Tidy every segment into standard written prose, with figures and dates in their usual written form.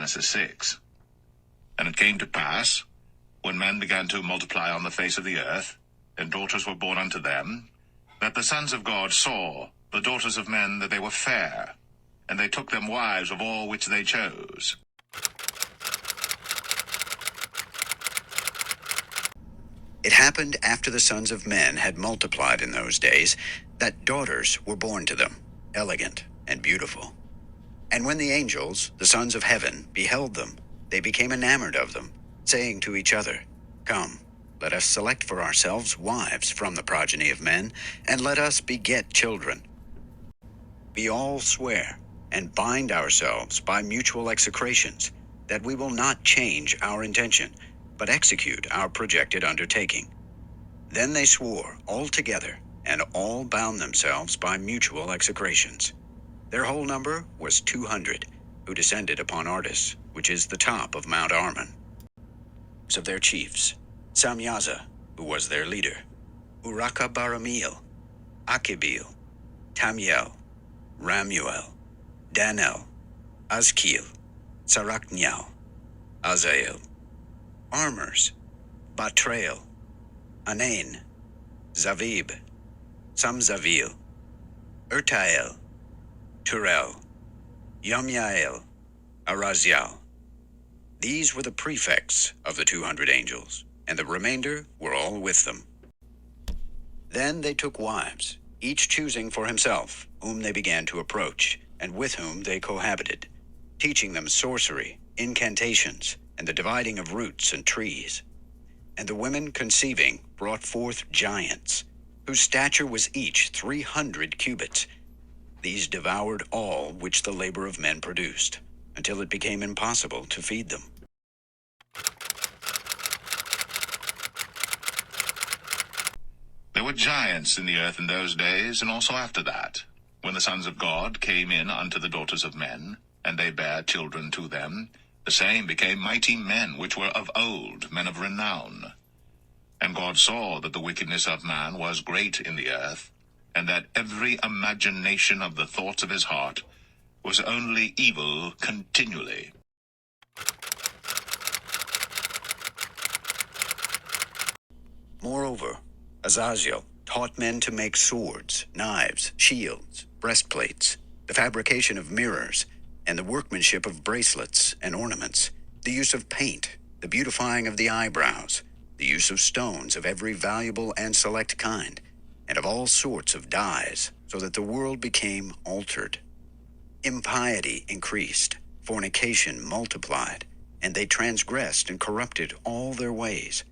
Genesis 6. And it came to pass, when men began to multiply on the face of the earth, and daughters were born unto them, that the sons of God saw the daughters of men that they were fair, and they took them wives of all which they chose. It happened after the sons of men had multiplied in those days, that daughters were born to them, elegant and beautiful. And when the angels, the sons of heaven, beheld them, they became enamored of them, saying to each other, Come, let us select for ourselves wives from the progeny of men, and let us beget children. We all swear and bind ourselves by mutual execrations, that we will not change our intention, but execute our projected undertaking. Then they swore all together, and all bound themselves by mutual execrations. Their whole number was 200, who descended upon Ardis, which is the top of Mount Armon. Of their chiefs, Samyaza, who was their leader, Uraka-Baramiel, Akibil, Tamiel, Ramuel, Danel, Azkiel, Sarachniel, Azael, Armers, Batrael, Anain, Zavib, Samzavil, Ertael, Turel, Yamyael, Araziel. These were the prefects of the 200 angels, and the remainder were all with them. Then they took wives, each choosing for himself whom they began to approach, and with whom they cohabited, teaching them sorcery, incantations, and the dividing of roots and trees. And the women conceiving brought forth giants, whose stature was each 300 cubits. These devoured all which the labor of men produced, until it became impossible to feed them. There were giants in the earth in those days, and also after that, when the sons of God came in unto the daughters of men, and they bare children to them. The same became mighty men, which were of old, men of renown. And God saw that the wickedness of man was great in the earth, and that every imagination of the thoughts of his heart was only evil continually. Moreover, Azazel taught men to make swords, knives, shields, breastplates, the fabrication of mirrors, and the workmanship of bracelets and ornaments, the use of paint, the beautifying of the eyebrows, the use of stones of every valuable and select kind, and of all sorts of dyes, so that the world became altered. Impiety increased, fornication multiplied, and they transgressed and corrupted all their ways.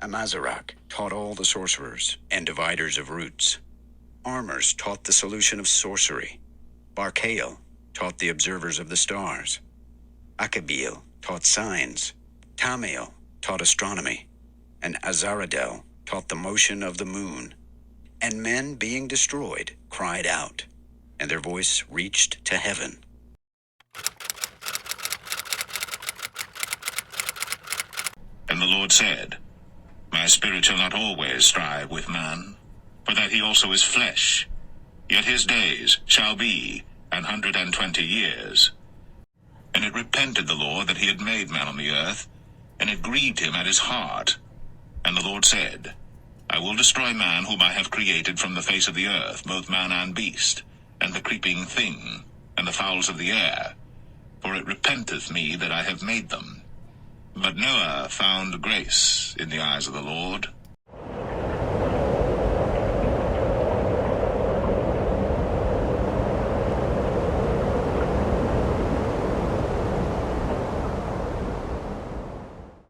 Amazarach taught all the sorcerers and dividers of roots. Armers taught the solution of sorcery. Barkael taught the observers of the stars. Akabil taught signs. Tamael taught astronomy. And Azaradel taught the motion of the moon. And men, being destroyed, cried out, and their voice reached to heaven. And the Lord said, My spirit shall not always strive with man, for that he also is flesh. Yet his days shall be 120 years. And it repented the Lord that he had made man on the earth, and it grieved him at his heart. And the Lord said, I will destroy man whom I have created from the face of the earth, both man and beast, and the creeping thing, and the fowls of the air, for it repenteth me that I have made them. But Noah found grace in the eyes of the Lord.